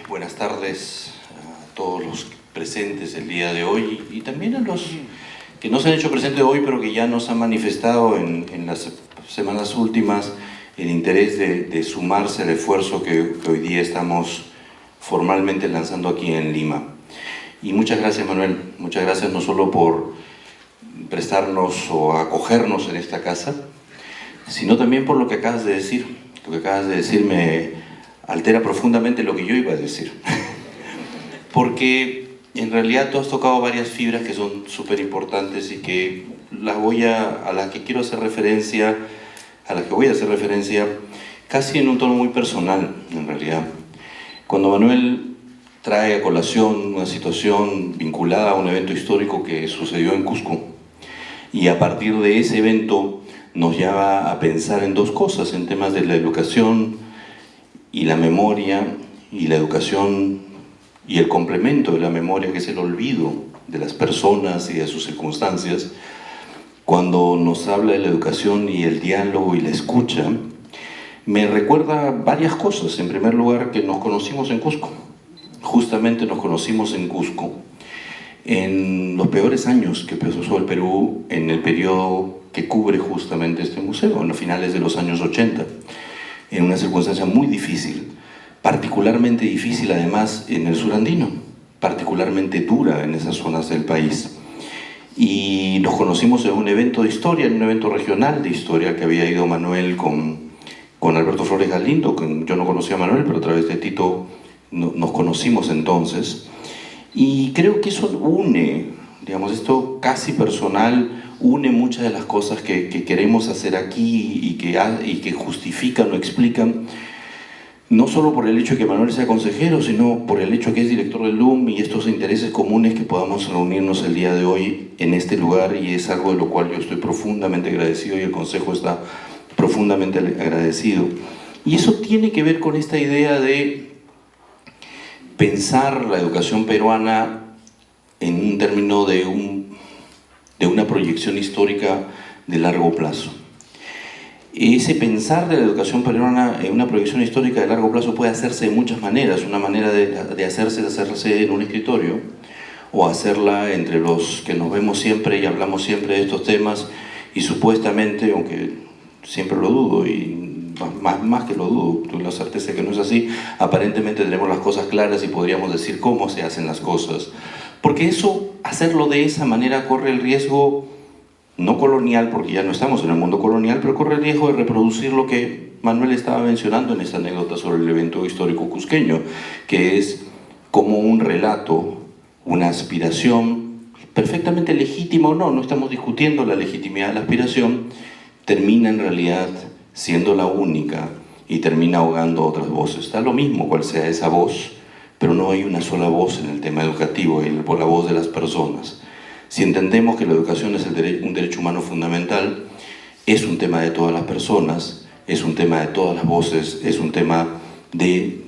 Buenas tardes a todos los presentes el día de hoy y también a los que no se han hecho presentes hoy pero que ya nos han manifestado en las semanas últimas el interés de sumarse al esfuerzo que hoy día estamos formalmente lanzando aquí en Lima. Y muchas gracias, Manuel, muchas gracias no solo por prestarnos o acogernos en esta casa, sino también por lo que acabas de decir. Lo que acabas de decir me altera profundamente lo que yo iba a decir. Porque en realidad tú has tocado varias fibras que son súper importantes y que a las que quiero hacer referencia, a las que voy a hacer referencia, casi en un tono muy personal, en realidad. Cuando Manuel trae a colación una situación vinculada a un evento histórico que sucedió en Cusco, y a partir de ese evento nos lleva a pensar en dos cosas, en temas de la educación y la memoria, y la educación y el complemento de la memoria, que es el olvido de las personas y de sus circunstancias. Cuando nos habla de la educación y el diálogo y la escucha, me recuerda varias cosas. En primer lugar, que nos conocimos en Cusco. Justamente nos conocimos en Cusco en los peores años que pasó el Perú, en el periodo que cubre justamente este museo, en los finales de los años 80, en una circunstancia muy difícil, particularmente difícil además en el sur andino, particularmente dura en esas zonas del país. Y nos conocimos en un evento de historia, en un evento regional de historia que había ido Manuel con Alberto Flores Galindo, que yo no conocía a Manuel, pero a través de Tito nos conocimos entonces. Y creo que eso une, digamos, esto casi personal, une muchas de las cosas que queremos hacer aquí y que justifican o explican, no solo por el hecho de que Manuel sea consejero, sino por el hecho que es director del LUM y estos intereses comunes que podamos reunirnos el día de hoy en este lugar, y es algo de lo cual yo estoy profundamente agradecido y el Consejo está profundamente agradecido. Y eso tiene que ver con esta idea de pensar la educación peruana en un término de una proyección histórica de largo plazo. Ese pensar de la educación peruana en una proyección histórica de largo plazo puede hacerse de muchas maneras. Una manera de hacerse en un escritorio, o hacerla entre los que nos vemos siempre y hablamos siempre de estos temas y supuestamente, aunque siempre lo dudo y más que lo dudo, tengo la certeza de que no es así, aparentemente tenemos las cosas claras y podríamos decir cómo se hacen las cosas. Porque eso, hacerlo de esa manera, corre el riesgo, no colonial, porque ya no estamos en el mundo colonial, pero corre el riesgo de reproducir lo que Manuel estaba mencionando en esa anécdota sobre el evento histórico cusqueño, que es como un relato, una aspiración perfectamente legítima o no, no estamos discutiendo la legitimidad de la aspiración, termina en realidad siendo la única y termina ahogando otras voces. Da lo mismo cuál sea esa voz, pero no hay una sola voz en el tema educativo, por la voz de las personas. Si entendemos que la educación es un derecho humano fundamental, es un tema de todas las personas, es un tema de todas las voces, es un tema de,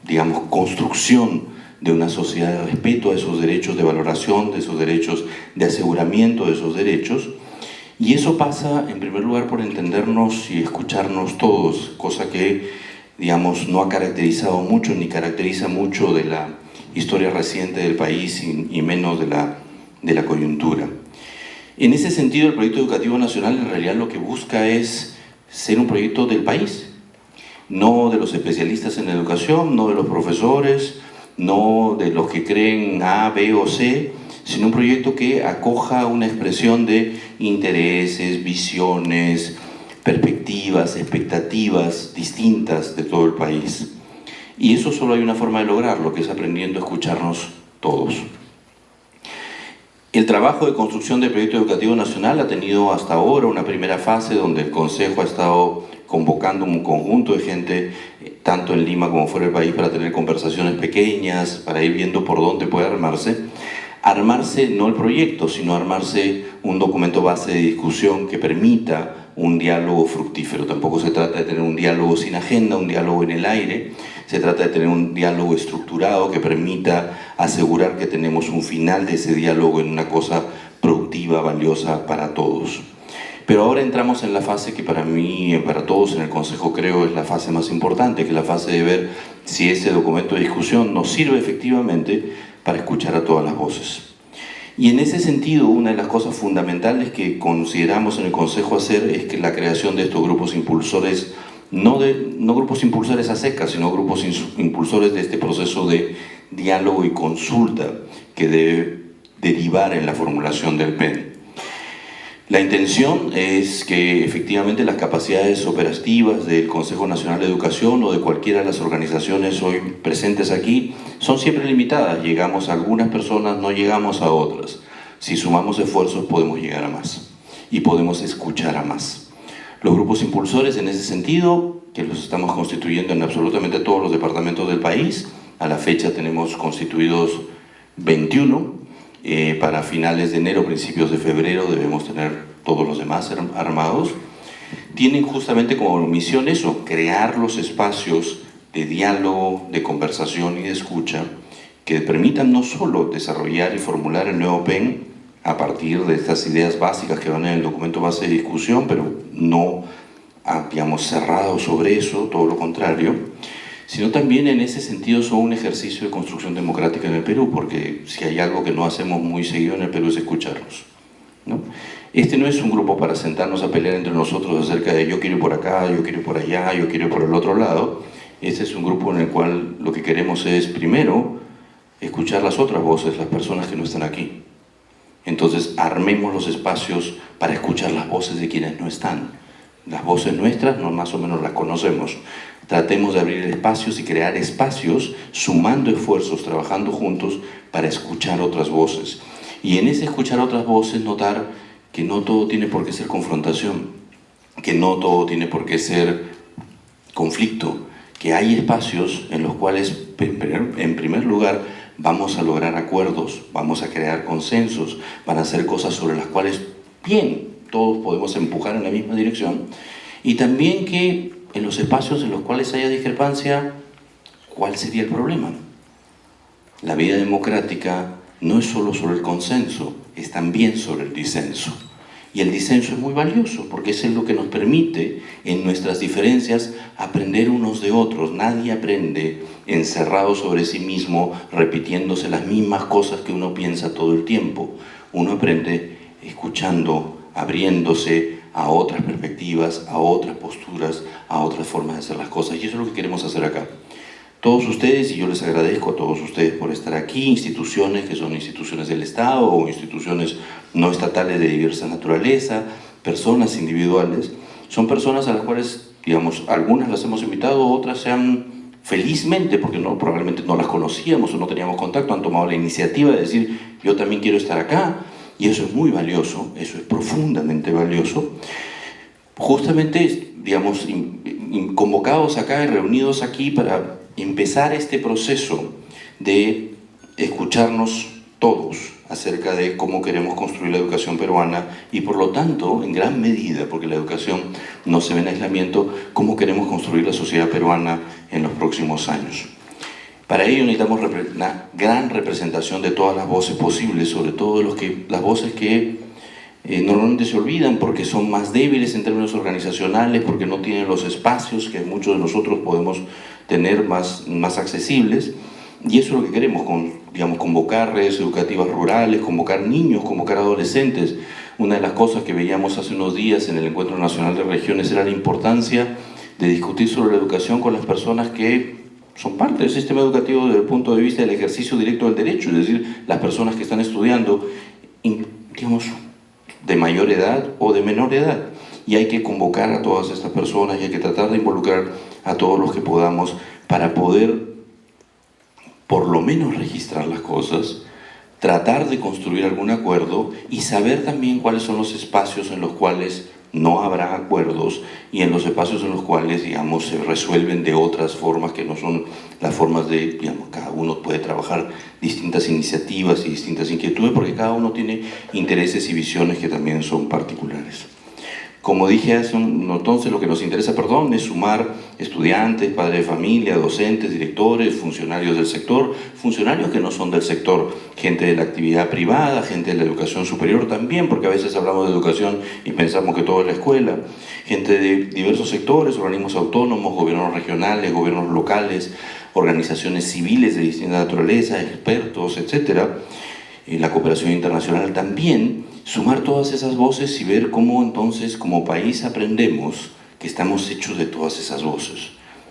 digamos, construcción de una sociedad de respeto a esos derechos, de valoración de esos derechos, de aseguramiento de esos derechos. Y eso pasa, en primer lugar, por entendernos y escucharnos todos, cosa que, digamos, no ha caracterizado mucho ni caracteriza mucho de la historia reciente del país y menos de la coyuntura. En ese sentido, el proyecto educativo nacional en realidad lo que busca es ser un proyecto del país, no de los especialistas en educación, no de los profesores, no de los que creen A, B o C, sino un proyecto que acoja una expresión de intereses, visiones, perspectivas, expectativas distintas de todo el país. Y eso solo hay una forma de lograrlo, que es aprendiendo a escucharnos todos. El trabajo de construcción del proyecto educativo nacional ha tenido hasta ahora una primera fase donde el Consejo ha estado convocando un conjunto de gente, tanto en Lima como fuera del país, para tener conversaciones pequeñas, para ir viendo por dónde puede armarse. Armarse no el proyecto, sino armarse un documento base de discusión que permita un diálogo fructífero. Tampoco se trata de tener un diálogo sin agenda, un diálogo en el aire. Se trata de tener un diálogo estructurado que permita asegurar que tenemos un final de ese diálogo en una cosa productiva, valiosa para todos. Pero ahora entramos en la fase que para mí, para todos en el Consejo creo es la fase más importante, que es la fase de ver si ese documento de discusión nos sirve efectivamente para escuchar a todas las voces. Y en ese sentido, una de las cosas fundamentales que consideramos en el Consejo hacer es que la creación de estos grupos impulsores, no grupos impulsores a secas, sino grupos impulsores de este proceso de diálogo y consulta que debe derivar en la formulación del PEN. La intención es que efectivamente las capacidades operativas del Consejo Nacional de Educación o de cualquiera de las organizaciones hoy presentes aquí son siempre limitadas. Llegamos a algunas personas, no llegamos a otras. Si sumamos esfuerzos podemos llegar a más y podemos escuchar a más. Los grupos impulsores en ese sentido, que los estamos constituyendo en absolutamente todos los departamentos del país, a la fecha tenemos constituidos 21, para finales de enero, principios de febrero debemos tener todos los demás armados, tienen justamente como misión eso, crear los espacios de diálogo, de conversación y de escucha que permitan no solo desarrollar y formular el nuevo PEN a partir de estas ideas básicas que van en el documento base de discusión, pero no, digamos, cerrado sobre eso, todo lo contrario, sino también en ese sentido son un ejercicio de construcción democrática en el Perú, porque si hay algo que no hacemos muy seguido en el Perú es escucharnos, ¿no? Este no es un grupo para sentarnos a pelear entre nosotros acerca de yo quiero ir por acá, yo quiero ir por allá, yo quiero ir por el otro lado. Este es un grupo en el cual lo que queremos es, primero, escuchar las otras voces, las personas que no están aquí. Entonces, armemos los espacios para escuchar las voces de quienes no están. Las voces nuestras, no, más o menos las conocemos. Tratemos de abrir espacios y crear espacios, sumando esfuerzos, trabajando juntos para escuchar otras voces. Y en ese escuchar otras voces notar que no todo tiene por qué ser confrontación, que no todo tiene por qué ser conflicto, que hay espacios en los cuales, en primer lugar, vamos a lograr acuerdos, vamos a crear consensos, van a hacer cosas sobre las cuales, bien, todos podemos empujar en la misma dirección, y también que en los espacios en los cuales haya discrepancia, ¿cuál sería el problema? La vida democrática no es solo sobre el consenso, es también sobre el disenso. Y el disenso es muy valioso porque es lo que nos permite, en nuestras diferencias, aprender unos de otros. Nadie aprende encerrado sobre sí mismo, repitiéndose las mismas cosas que uno piensa todo el tiempo. Uno aprende escuchando, abriéndose a otras perspectivas, a otras posturas, a otras formas de hacer las cosas. Y eso es lo que queremos hacer acá. Todos ustedes, y yo les agradezco a todos ustedes por estar aquí, instituciones que son instituciones del Estado o instituciones no estatales de diversa naturaleza, personas individuales, son personas a las cuales, digamos, algunas las hemos invitado, otras se han, felizmente, porque probablemente no las conocíamos o no teníamos contacto, han tomado la iniciativa de decir, yo también quiero estar acá, y eso es muy valioso, eso es profundamente valioso. Justamente, digamos, convocados acá y reunidos aquí para empezar este proceso de escucharnos todos acerca de cómo queremos construir la educación peruana y por lo tanto, en gran medida, porque la educación no se ve en aislamiento, cómo queremos construir la sociedad peruana en los próximos años. Para ello necesitamos una gran representación de todas las voces posibles, sobre todo las voces que normalmente se olvidan porque son más débiles en términos organizacionales, porque no tienen los espacios que muchos de nosotros podemos tener más accesibles, y eso es lo que queremos, digamos, convocar redes educativas rurales, convocar niños, convocar adolescentes. Una de las cosas que veíamos hace unos días en el Encuentro Nacional de Regiones era la importancia de discutir sobre la educación con las personas que son parte del sistema educativo desde el punto de vista del ejercicio directo del derecho, es decir, las personas que están estudiando, digamos, de mayor edad o de menor edad. Y hay que convocar a todas estas personas y hay que tratar de involucrar a todos los que podamos para poder, por lo menos, registrar las cosas, tratar de construir algún acuerdo y saber también cuáles son los espacios en los cuales no habrá acuerdos y en los espacios en los cuales, digamos, se resuelven de otras formas que no son las formas de, digamos, cada uno puede trabajar distintas iniciativas y distintas inquietudes porque cada uno tiene intereses y visiones que también son particulares. Como dije entonces, lo que nos interesa, es sumar estudiantes, padres de familia, docentes, directores, funcionarios del sector, funcionarios que no son del sector, gente de la actividad privada, gente de la educación superior también, porque a veces hablamos de educación y pensamos que todo es la escuela, gente de diversos sectores, organismos autónomos, gobiernos regionales, gobiernos locales, organizaciones civiles de distinta naturaleza, expertos, etcétera, la cooperación internacional también, sumar todas esas voces y ver cómo entonces como país aprendemos que estamos hechos de todas esas voces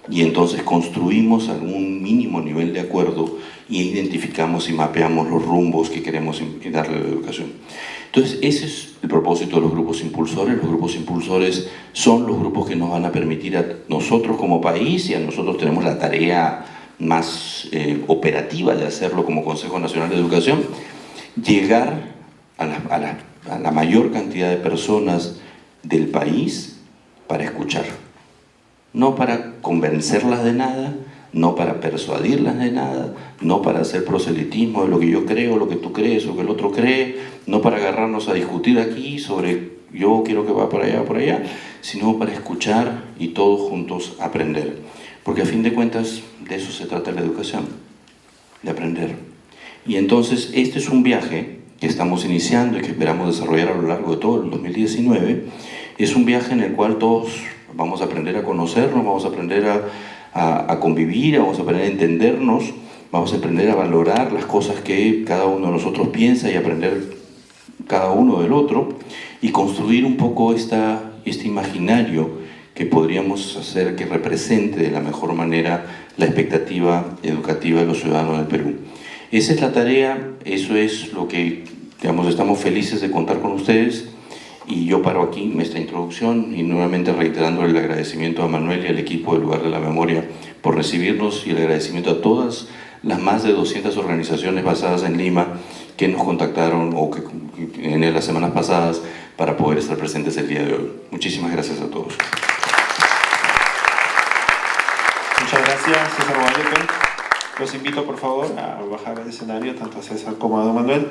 y entonces construimos algún mínimo nivel de acuerdo y identificamos y mapeamos los rumbos que queremos darle a la educación. Entonces ese es el propósito de los grupos impulsores. Los grupos impulsores son los grupos que nos van a permitir a nosotros como país, y a nosotros tenemos la tarea más operativa de hacerlo como Consejo Nacional de Educación, llegar a la mayor cantidad de personas del país para escuchar, no para convencerlas de nada, no para persuadirlas de nada, no para hacer proselitismo de lo que yo creo, lo que tú crees, lo que el otro cree, no para agarrarnos a discutir aquí sobre yo quiero que va por allá, sino para escuchar y todos juntos aprender. Porque a fin de cuentas de eso se trata la educación, de aprender. Y entonces este es un viaje que estamos iniciando y que esperamos desarrollar a lo largo de todo el 2019. Es un viaje en el cual todos vamos a aprender a conocernos, vamos a aprender a convivir, vamos a aprender a entendernos, vamos a aprender a valorar las cosas que cada uno de nosotros piensa y aprender cada uno del otro, y construir un poco este imaginario que podríamos hacer que represente de la mejor manera la expectativa educativa de los ciudadanos del Perú. Esa es la tarea, eso es lo que, digamos, estamos felices de contar con ustedes, y yo paro aquí esta introducción y nuevamente reiterando el agradecimiento a Manuel y al equipo del Lugar de la Memoria por recibirnos, y el agradecimiento a todas las más de 200 organizaciones basadas en Lima que nos contactaron en las semanas pasadas para poder estar presentes el día de hoy. Muchísimas gracias a todos. Muchas gracias, César Guadalupe. Los invito, por favor, a bajar al escenario, tanto a César como a don Manuel.